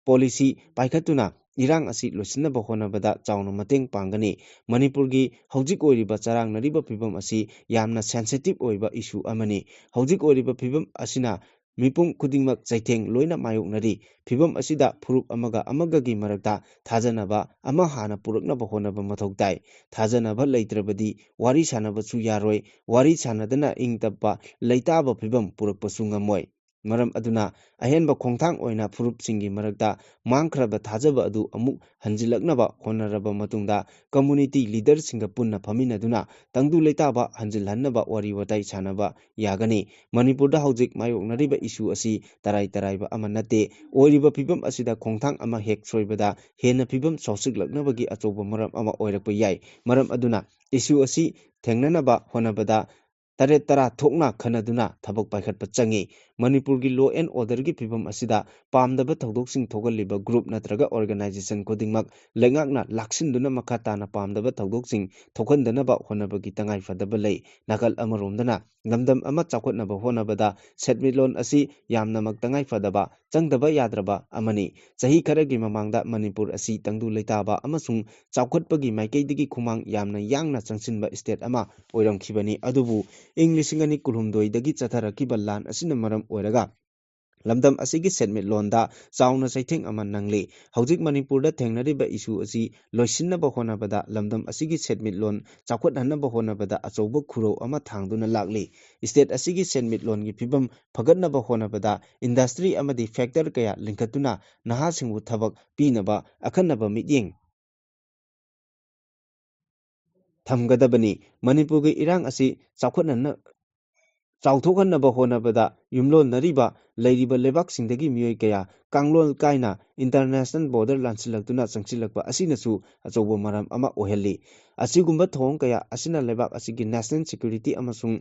ꯄꯣꯂꯤꯁꯤ ꯄꯥꯏꯈꯠꯇꯨꯅ ꯏꯔꯥꯡ ꯑꯁꯤ ꯂꯣꯏꯁꯤꯟꯅꯕ ꯍꯣꯠꯅꯕꯗ ꯆꯥꯎꯅ ꯃꯇꯦꯡ ꯄꯥꯡꯒꯅꯤ ꯃꯅꯤꯄꯨꯔꯒꯤ ꯍꯧꯖꯤꯛ ꯑꯣꯏꯔꯤꯕ ꯆꯔꯥꯡꯅꯔꯤꯕ ꯐꯤꯚꯝ ꯑꯁꯤ ꯌꯥꯝꯅ ꯁꯦꯟꯁꯤꯇꯤꯚ ꯑꯣꯏꯕ ꯏꯁꯨ ꯑꯃꯅꯤ ꯍꯧꯖꯤꯛ ꯑꯣꯏꯔꯤꯕ ꯐꯤꯚꯝ ꯑꯁꯤꯅ ꯃꯤꯄꯨꯝ ꯈꯨꯗꯤꯡꯃꯛ ꯆꯩꯊꯦꯡ ꯂꯣꯏꯅ ꯃꯥꯌꯣꯛꯅꯔꯤ ꯐꯤꯚꯝ ꯑꯁꯤꯗ ꯐꯨꯔꯨꯞ ꯑꯃꯒ ꯑꯃꯒꯒꯤ ꯃꯔꯛꯇ ꯊꯥꯖꯅꯕ ꯑꯃ ꯍꯥꯟꯅ ꯄꯨꯔꯛꯅꯕ ꯍꯣꯠꯅꯕ ꯃꯊꯧ ꯇꯥꯏ ꯊꯥꯖꯅꯕ ꯂꯩꯇ꯭ꯔꯕꯗꯤ ꯋꯥꯔꯤ ꯁꯥꯅꯕꯁꯨ ꯌꯥꯔꯣꯏ ꯋꯥꯔꯤ ꯁꯥꯅꯗꯅ ꯏꯪ ꯇꯞꯄ ꯂꯩꯇꯥꯕ ꯐꯤꯚꯝ ꯄꯨꯔꯛꯄꯁꯨ ꯉꯝꯃꯣꯏ ꯃꯔꯝ ꯑꯗꯨꯅ ꯑꯍꯦꯟꯕ ꯈꯣꯡꯊꯥꯡ ꯑꯣꯏꯅ ꯐꯨꯔꯨꯞꯁꯤꯡꯒꯤ ꯃꯔꯛꯇ ꯃꯥꯡꯈ꯭ꯔꯕ ꯊꯥꯖꯕ ꯑꯗꯨ ꯑꯃꯨꯛ ꯍꯟꯖꯤꯜꯂꯛꯅꯕ ꯍꯣꯠꯅꯔꯕ ꯃꯇꯨꯡꯗ ꯀꯝꯃꯨꯅꯤꯇꯤ ꯂꯤꯗꯔꯁꯤꯡꯒ ꯄꯨꯟꯅ ꯐꯝꯃꯤꯟꯅꯗꯨꯅ ꯇꯪꯗꯨ ꯂꯩꯇꯥꯕ ꯍꯟꯖꯤꯜꯍꯟꯅꯕ ꯋꯥꯔꯤ ꯋꯥꯇꯥꯏ ꯁꯥꯟꯅꯕ ꯌꯥꯒꯅꯤ꯫ ꯃꯅꯤꯄꯨꯔꯗ ꯍꯧꯖꯤꯛ ꯃꯥꯌꯣꯛꯅꯔꯤꯕ ꯏꯁꯨ ꯑꯁꯤ ꯇꯔꯥꯏ ꯇꯔꯥꯏꯕ ꯑꯃ ꯅꯠꯇꯦ꯫ ꯑꯣꯏꯔꯤꯕ ꯐꯤꯚꯝ ꯑꯁꯤꯗ ꯈꯣꯡꯊꯥꯡ ꯑꯃ ꯍꯦꯛ ꯁꯣꯏꯕꯗ ꯍꯦꯟꯅ ꯐꯤꯚꯝ ꯁꯣꯛꯆꯤꯜꯂꯛꯅꯕꯒꯤ ꯑꯆꯧꯕ ꯃꯔꯝ ꯑꯃ ꯑꯣꯏꯔꯛꯄ ꯌꯥꯏ꯫ ꯃꯔꯝ ꯑꯗꯨꯅ ꯏꯁꯨ ꯑꯁꯤ ꯊꯦꯡꯅꯅꯕ ꯍꯣꯠꯅꯕꯗ ꯇꯔꯦꯠ ꯇꯔꯥ ꯊꯣꯛꯅ ꯈꯟꯅꯗꯨꯅ ꯊꯕꯛ ꯄꯥꯏꯈꯠꯄ ꯆꯪꯏ꯫ ꯃꯅꯤꯄꯨꯔꯒꯤ ꯂꯣ ꯑꯦꯟ ꯑꯣꯔꯗꯔꯒꯤ ꯐꯤꯚꯝ ꯑꯁꯤꯗ ꯄꯥꯝꯗꯕ ꯊꯧꯗꯣꯛꯁꯤꯡ ꯊꯣꯛꯍꯜꯂꯤꯕ ꯒ꯭ꯔꯨꯞ ꯅꯠꯇ꯭ꯔꯒ ꯑꯣꯔꯒꯅꯥꯏꯖꯦꯁꯟ ꯈꯨꯗꯤꯡꯃꯛ ꯂꯩꯉꯥꯛꯅ ꯂꯥꯛꯁꯤꯟꯗꯨꯅ ꯃꯈꯥ ꯇꯥꯅ ꯄꯥꯝꯗꯕ ꯊꯧꯗꯣꯛꯁꯤꯡ ꯊꯣꯛꯍꯟꯗꯅꯕ ꯍꯣꯠꯅꯕꯒꯤ ꯇꯉꯥꯏꯐꯗꯕ ꯂꯩ꯫ ꯅꯥꯀꯜ ꯑꯃꯔꯣꯝꯗꯅ ꯂꯝꯗꯝ ꯑꯃ ꯆꯥꯎꯈꯠꯅꯕ ꯍꯣꯠꯅꯕꯗ ꯁꯦꯟꯃꯤꯠꯂꯣꯟ ꯑꯁꯤ ꯌꯥꯝꯅꯃꯛ ꯇꯉꯥꯏꯐꯗꯕ ꯆꯪꯗꯕ ꯌꯥꯗ꯭ꯔꯕ ꯑꯃꯅꯤ꯫ ꯆꯍꯤ ꯈꯔꯒꯤ ꯃꯃꯥꯡꯗ ꯃꯅꯤꯄꯨꯔ ꯑꯁꯤ ꯇꯪꯗꯨ ꯂꯩꯇꯥꯕ ꯑꯃꯁꯨꯡ ꯆꯥꯎꯈꯠꯄꯒꯤ ꯃꯥꯏꯀꯩꯗꯒꯤ ꯈꯨꯃꯥꯡ ꯌꯥꯝꯅ ꯌꯥꯡꯅ ꯆꯪꯁꯤꯟꯕ ꯁ꯭ꯇꯦꯠ ꯑꯃ ꯑꯣꯏꯔꯝꯈꯤꯕꯅꯤ꯫ ꯑꯗꯨꯕꯨ ꯏꯪ 2019ꯗꯒꯤ ꯆꯠꯊꯔꯛꯈꯤꯕ ꯂꯥꯟ ꯑꯁꯤꯅ ꯃꯔꯝ ꯑꯣꯏꯔꯒ ꯂꯝꯗꯝ ꯑꯁꯤꯒꯤ ꯁꯦꯟꯃꯤꯠꯂꯣꯟꯗ ꯆꯥꯎꯅ ꯆꯩꯊꯦꯡ ꯑꯃ ꯅꯪꯂꯤ꯫ ꯍꯧꯖꯤꯛ ꯃꯅꯤꯄꯨꯔꯗ ꯊꯦꯡꯅꯔꯤꯕ ꯏꯁꯨ ꯑꯁꯤ ꯂꯣꯏꯁꯤꯟꯅꯕ ꯍꯣꯠꯅꯕꯗ ꯂꯝꯗꯝ ꯑꯁꯤꯒꯤ ꯁꯦꯟꯃꯤꯠꯂꯣꯟ ꯆꯥꯎꯈꯠꯍꯟꯅꯕ ꯍꯣꯠꯅꯕꯗ ꯑꯆꯧꯕ ꯈꯨꯔꯧ ꯑꯃ ꯊꯥꯡꯗꯨꯅ ꯂꯥꯛꯂꯤ꯫ ꯁ꯭ꯇꯦꯠ ꯑꯁꯤꯒꯤ ꯁꯦꯟꯃꯤꯠꯂꯣꯟꯒꯤ ꯐꯤꯚꯝ ꯐꯒꯠꯅꯕ ꯍꯣꯠꯅꯕꯗ ꯏꯟꯗꯁꯇ꯭ꯔꯤ ꯑꯃꯗꯤ ꯐꯦꯛꯇꯔ ꯀꯌꯥ ꯂꯤꯡꯈꯠꯇꯨꯅ ꯅꯍꯥꯁꯤꯡꯕꯨ ꯊꯕꯛ ꯄꯤꯅꯕ ꯑꯈꯟꯅꯕ ꯃꯤꯠꯌꯦꯡ ꯊꯝꯒꯗꯕꯅꯤ꯫ ꯃꯅꯤꯄꯨꯔꯒꯤ ꯏꯔꯥꯡ ꯑꯁꯤ ꯆꯥꯎꯊꯣꯛꯍꯟꯅꯕ ꯍꯣꯠꯅꯕꯗ ꯌꯨꯝꯂꯣꯟꯅꯔꯤꯕ ꯂꯩꯔꯤꯕ ꯂꯩꯕꯥꯛꯁꯤꯡꯗꯒꯤ ꯃꯤꯑꯣꯏ ꯀꯌꯥ ꯀꯥꯡꯂꯣꯟ ꯀꯥꯏꯅ ꯏꯟꯇꯔꯅꯦꯁꯅꯦꯜ ꯕꯣꯔꯗꯔ ꯂꯥꯟꯁꯤꯜꯂꯛꯇꯨꯅ ꯆꯪꯁꯤꯜꯂꯛꯄ ꯑꯁꯤꯅꯁꯨ ꯑꯆꯧꯕ ꯃꯔꯝ ꯑꯃ ꯑꯣꯏꯍꯜꯂꯤ꯫ ꯑꯁꯤꯒꯨꯝꯕ ꯊꯧꯑꯣꯡ ꯀꯌꯥ ꯑꯁꯤꯅ ꯂꯩꯕꯥꯛ ꯑꯁꯤꯒꯤ ꯅꯦꯁꯅꯦꯜ ꯁꯦꯀ꯭ꯌꯨꯔꯤꯇꯤ ꯑꯃꯁꯨꯡ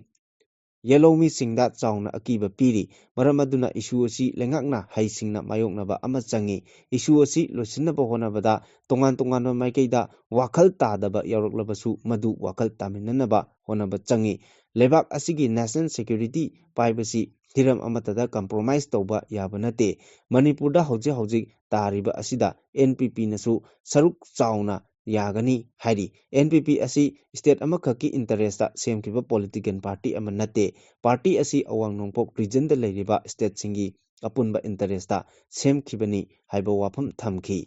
ꯌꯦꯜꯍꯧꯃꯤꯁꯤꯡꯗ ꯆꯥꯎꯅ ꯑꯀꯤꯕ ꯄꯤꯔꯤ꯫ ꯃꯔꯝ ꯑꯗꯨꯅ ꯏꯁꯨ ꯑꯁꯤ ꯂꯩꯉꯥꯛꯅ ꯍꯩꯁꯤꯡꯅ ꯃꯥꯌꯣꯛꯅꯕ ꯑꯃ ꯆꯪꯏ꯫ ꯏꯁꯨ ꯑꯁꯤ ꯂꯣꯏꯁꯤꯟꯅꯕ ꯍꯣꯠꯅꯕꯗ ꯇꯣꯉꯥꯟ ꯇꯣꯉꯥꯟꯕ ꯃꯥꯏꯀꯩꯗ ꯋꯥꯈꯜ ꯇꯥꯗꯕ ꯌꯥꯎꯔꯛꯂꯕꯁꯨ ꯃꯗꯨ ꯋꯥꯈꯜ ꯇꯥꯃꯤꯟꯅꯅꯕ ꯍꯣꯠꯅꯕ ꯆꯪꯏ꯫ ꯂꯩꯕꯥꯛ ꯑꯁꯤꯒꯤ ꯅꯦꯁꯅꯦꯜ ꯁꯦꯀ꯭ꯌꯨꯔꯤꯇꯤ ꯄꯥꯏꯕꯁꯤ ꯍꯤꯔꯝ ꯑꯃꯠꯇꯗ ꯀꯝꯄ꯭ꯔꯣꯃꯥꯏꯖ ꯇꯧꯕ ꯌꯥꯕ ꯅꯠꯇꯦ꯫ ꯃꯅꯤꯄꯨꯔꯗ ꯍꯧꯖꯤꯛ ꯍꯧꯖꯤꯛ ꯇꯥꯔꯤꯕ ꯑꯁꯤꯗ NPPꯅꯁꯨ ꯁꯔꯨꯛ ꯆꯥꯎꯅ ꯌꯥꯒꯅꯤ ꯍꯥꯏꯔꯤ꯫ NPP ꯑꯁꯤ ꯁ꯭ꯇꯦꯠ ꯑꯃꯈꯛꯀꯤ ꯏꯟꯇꯔꯦꯁꯇ ꯁꯦꯝꯈꯤꯕ ꯄꯣꯂꯤꯇꯤꯀꯦꯜ ꯄꯥꯔꯇꯤ ꯑꯃ ꯅꯠꯇꯦ꯫ ꯄꯥꯔꯇꯤ ꯑꯁꯤ ꯑꯋꯥꯡ ꯅꯣꯡꯄꯣꯛ ꯔꯤꯖꯟꯗ ꯂꯩꯔꯤꯕ ꯁ꯭ꯇꯦꯠꯁꯤꯡꯒꯤ ꯑꯄꯨꯟꯕ ꯏꯟꯇꯔꯦꯁꯇ ꯁꯦꯝꯈꯤꯕꯅꯤ ꯍꯥꯏꯕ ꯋꯥꯐꯝ ꯊꯝꯈꯤ꯫